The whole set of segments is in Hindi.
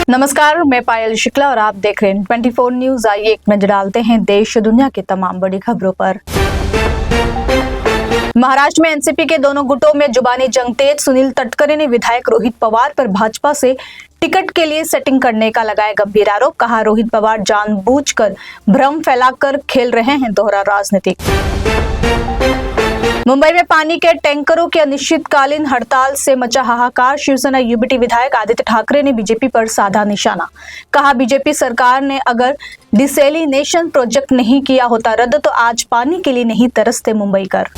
नमस्कार, मैं पायल शुक्ला और आप देख रहे हैं 24 न्यूज। आइए एक नजर डालते हैं देश दुनिया की तमाम बड़ी खबरों पर। महाराष्ट्र में एनसीपी के दोनों गुटों में जुबानी जंग तेज। सुनील तटकरे ने विधायक रोहित पवार पर भाजपा से टिकट के लिए सेटिंग करने का लगाया गंभीर आरोप। कहा, रोहित पवार जानबूझकर भ्रम फैलाकर खेल रहे हैं दोहरा राजनीति। मुंबई में पानी के टैंकरों की अनिश्चितकालीन हड़ताल से मचा हाहाकार। शिवसेना यूबीटी विधायक आदित्य ठाकरे ने बीजेपी पर साधा निशाना। कहा, बीजेपी सरकार ने अगर डिसेलिनेशन प्रोजेक्ट नहीं किया होता रद्द तो आज पानी के लिए नहीं तरसते मुंबईकर।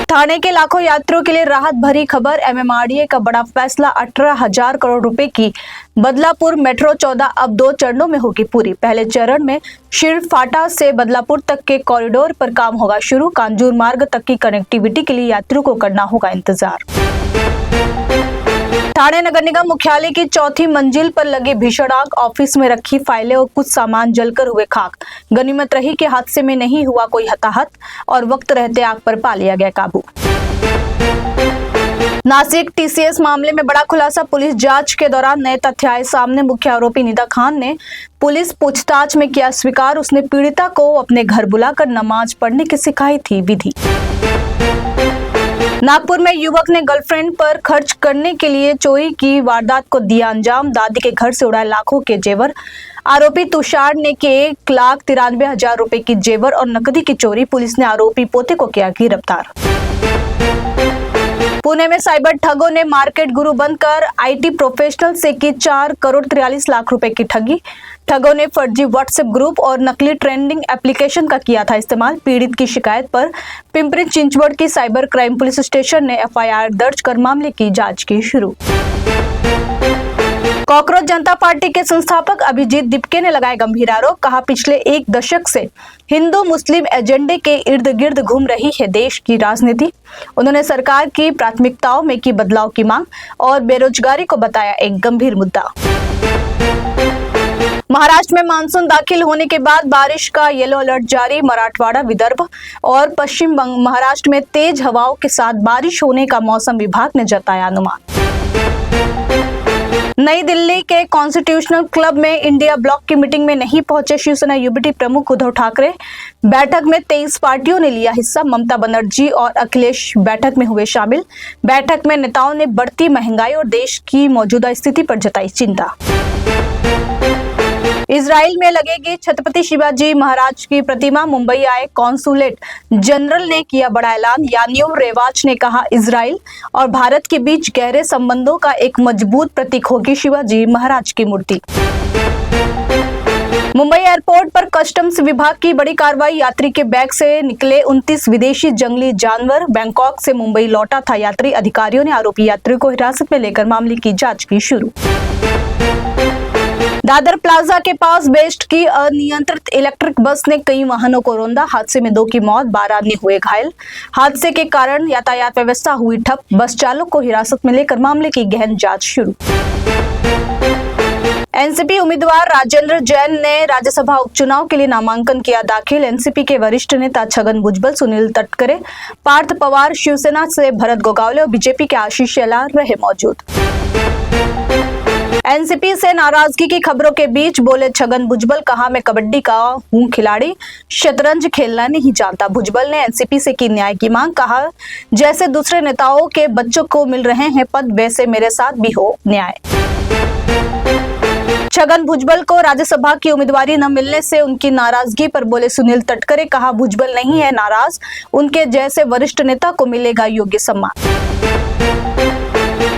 ठाणे के लाखों यात्रियों के लिए राहत भरी खबर। एमएमआरडीए का बड़ा फैसला। 18,000 करोड़ रुपए की बदलापुर मेट्रो 14 अब 2 चरणों में होगी पूरी। पहले चरण में शिरफाटा से बदलापुर तक के कॉरिडोर पर काम होगा शुरू। कांजूर मार्ग तक की कनेक्टिविटी के लिए यात्रियों को करना होगा इंतजार। ठाणे नगर निगम मुख्यालय की 4थी मंजिल पर लगी भीषण आग। ऑफिस में रखी फाइलें और कुछ सामान जलकर हुए खाक। गनीमत रही कि हादसे में नहीं हुआ कोई हताहत और वक्त रहते आग पर पा लिया गया काबू। नासिक टीसीएस मामले में बड़ा खुलासा। पुलिस जांच के दौरान नए तथ्य आए सामने। मुख्य आरोपी निदा खान ने पुलिस पूछताछ में किया स्वीकार। उसने पीड़िता को अपने घर बुलाकर नमाज पढ़ने की सिखाई थी विधि। नागपुर में युवक ने गर्लफ्रेंड पर खर्च करने के लिए चोरी की वारदात को दिया अंजाम। दादी के घर से उड़ाए लाखों के जेवर। आरोपी तुषार ने के 1,93,000 रुपए की जेवर और नकदी की चोरी। पुलिस ने आरोपी पोते को किया गिरफ्तार। पुणे में साइबर ठगों ने मार्केट गुरु बनकर आईटी प्रोफेशनल से की 4 करोड़ 43 लाख रुपए की ठगी। ठगों ने फर्जी व्हाट्सएप ग्रुप और नकली ट्रेंडिंग एप्लीकेशन का किया था इस्तेमाल। पीड़ित की शिकायत पर पिंपरी चिंचवड़ की साइबर क्राइम पुलिस स्टेशन ने एफआईआर दर्ज कर मामले की जांच की शुरू। कॉकरोच जनता पार्टी के संस्थापक अभिजीत दीपके ने लगाए गंभीर आरोप। कहा, पिछले 1 दशक से हिंदू मुस्लिम एजेंडे के इर्द गिर्द घूम रही है देश की राजनीति। उन्होंने सरकार की प्राथमिकताओं में की बदलाव की मांग और बेरोजगारी को बताया एक गंभीर मुद्दा। महाराष्ट्र में मानसून दाखिल होने के बाद बारिश का येलो अलर्ट जारी। मराठवाड़ा, विदर्भ और पश्चिम महाराष्ट्र में तेज हवाओं के साथ बारिश होने का मौसम विभाग ने जताया अनुमान। नई दिल्ली के कॉन्स्टिट्यूशनल क्लब में इंडिया ब्लॉक की मीटिंग में नहीं पहुंचे शिवसेना यूबीटी प्रमुख उद्धव ठाकरे। बैठक में 23 पार्टियों ने लिया हिस्सा। ममता बनर्जी और अखिलेश बैठक में हुए शामिल। बैठक में नेताओं ने बढ़ती महंगाई और देश की मौजूदा स्थिति पर जताई चिंता। इजराइल में लगेगी छत्रपति शिवाजी महाराज की प्रतिमा। मुंबई आए कॉन्सुलेट जनरल ने किया बड़ा ऐलान। यानियों रेवाच ने कहा, इजराइल और भारत के बीच गहरे संबंधों का एक मजबूत प्रतीक होगी शिवाजी महाराज की मूर्ति। मुंबई एयरपोर्ट पर कस्टम्स विभाग की बड़ी कार्रवाई। यात्री के बैग से निकले 29 विदेशी जंगली जानवर। बैंकॉक से मुंबई लौटा था यात्री। अधिकारियों ने आरोपी यात्री को हिरासत में लेकर मामले की जांच की शुरू। दादर प्लाजा के पास बेस्ट की अनियंत्रित इलेक्ट्रिक बस ने कई वाहनों को रौंदा। हादसे में 2 की मौत, 12 अन्य हुए घायल। हादसे के कारण यातायात व्यवस्था हुई ठप। बस चालक को हिरासत में लेकर मामले की गहन जांच शुरू। एनसीपी उम्मीदवार राजेंद्र जैन ने राज्यसभा उपचुनाव के लिए नामांकन किया दाखिल। एनसीपी के वरिष्ठ नेता छगन भुजबल, सुनील तटकरे, पार्थ पवार, शिवसेना से भरत गोगावले और बीजेपी के आशीष शेलार रहे मौजूद। एनसीपी से नाराजगी की खबरों के बीच बोले छगन भुजबल। कहा, मैं कबड्डी का हूं खिलाड़ी, शतरंज खेलना नहीं जानता। भुजबल ने एनसीपी से की न्याय की मांग। कहा, जैसे दूसरे नेताओं के बच्चों को मिल रहे हैं पद, वैसे मेरे साथ भी हो न्याय। छगन भुजबल को राज्यसभा की उम्मीदवारी न मिलने से उनकी नाराजगी पर बोले सुनील तटकरे। कहा, भुजबल नहीं है नाराज, उनके जैसे वरिष्ठ नेता को मिलेगा योग्य सम्मान।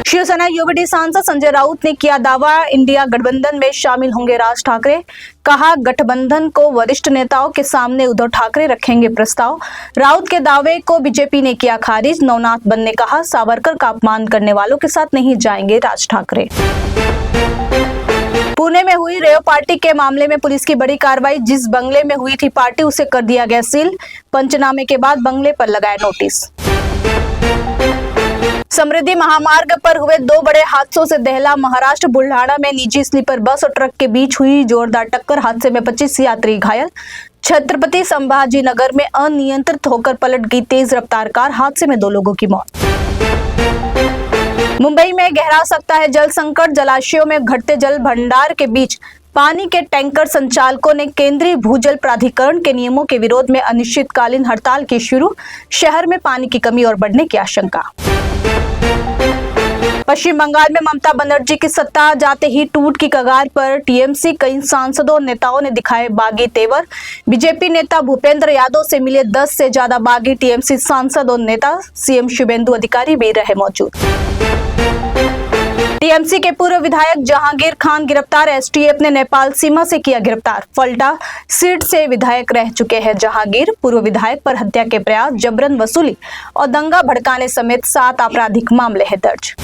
शिवसेना यूबीटी सांसद संजय राउत ने किया दावा, इंडिया गठबंधन में शामिल होंगे राज ठाकरे। कहा, गठबंधन को वरिष्ठ नेताओं के सामने उद्धव ठाकरे रखेंगे प्रस्ताव। राउत के दावे को बीजेपी ने किया खारिज। नवनाथ बन ने कहा, सावरकर का अपमान करने वालों के साथ नहीं जाएंगे राज ठाकरे। पुणे में हुई रेव पार्टी के मामले में पुलिस की बड़ी कार्रवाई। जिस बंगले में हुई थी पार्टी उसे कर दिया गया सील। पंचनामे के बाद बंगले पर लगाया नोटिस। समृद्धि महामार्ग पर हुए 2 बड़े हादसों से दहला महाराष्ट्र। बुल्ढाणा में निजी स्लीपर बस और ट्रक के बीच हुई जोरदार टक्कर। हादसे में 25 यात्री घायल। छत्रपति संभाजी नगर में अनियंत्रित होकर पलट गई तेज रफ्तार कार। हादसे में 2 लोगों की मौत। मुंबई में गहरा सकता है जल संकट। जलाशयों में घटते जल भंडार के बीच पानी के टैंकर संचालकों ने केंद्रीय भूजल प्राधिकरण के नियमों के विरोध में अनिश्चितकालीन हड़ताल की शुरू। शहर में पानी की कमी और बढ़ने की आशंका। पश्चिम बंगाल में ममता बनर्जी की सत्ता जाते ही टूट की कगार पर टीएमसी। कई सांसदों और नेताओं ने दिखाए बागी तेवर। बीजेपी नेता भूपेंद्र यादव से मिले 10 से ज्यादा बागी टीएमसी सांसद और नेता। सीएम शुभेंदु अधिकारी भी रहे मौजूद। टीएमसी के पूर्व विधायक जहांगीर खान गिरफ्तार। एसटीएफ ने नेपाल सीमा से किया गिरफ्तार। फल्टा सीट से विधायक रह चुके हैं जहांगीर। पूर्व विधायक पर हत्या के प्रयास, जबरन वसूली और दंगा भड़काने समेत 7 आपराधिक मामले हैं दर्ज।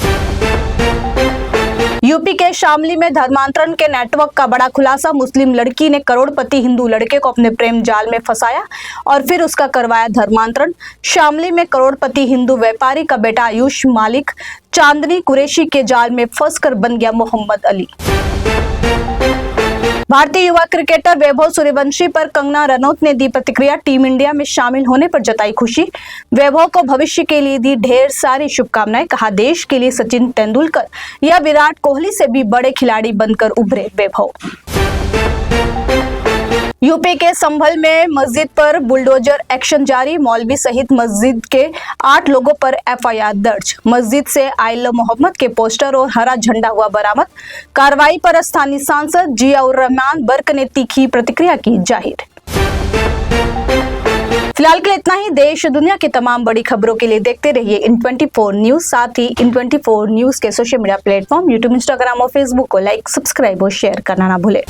यूपी के शामली में धर्मांतरण के नेटवर्क का बड़ा खुलासा। मुस्लिम लड़की ने करोड़पति हिंदू लड़के को अपने प्रेम जाल में फंसाया और फिर उसका करवाया धर्मांतरण। शामली में करोड़पति हिंदू व्यापारी का बेटा आयुष मालिक चांदनी कुरैशी के जाल में फंसकर बन गया मोहम्मद अली। भारतीय युवा क्रिकेटर वैभव सूर्यवंशी पर कंगना रनौत ने दी प्रतिक्रिया। टीम इंडिया में शामिल होने पर जताई खुशी। वैभव को भविष्य के लिए दी ढेर सारी शुभकामनाएं। कहा, देश के लिए सचिन तेंदुलकर या विराट कोहली से भी बड़े खिलाड़ी बनकर उभरे वैभव। यूपी के संभल में मस्जिद पर बुलडोजर एक्शन जारी। मौलवी सहित मस्जिद के 8 लोगों पर एफआईआर दर्ज। मस्जिद से आई लव मोहम्मद के पोस्टर और हरा झंडा हुआ बरामद। कार्रवाई पर स्थानीय सांसद जियाउर रहमान बर्क ने तीखी प्रतिक्रिया की जाहिर। फिलहाल के लिए इतना ही। देश दुनिया की तमाम बड़ी खबरों के लिए देखते रहिए इन24 न्यूज। साथ ही इन24 न्यूज के social media platform YouTube, Instagram और फेसबुक को लाइक, सब्सक्राइब और शेयर करना ना भूले।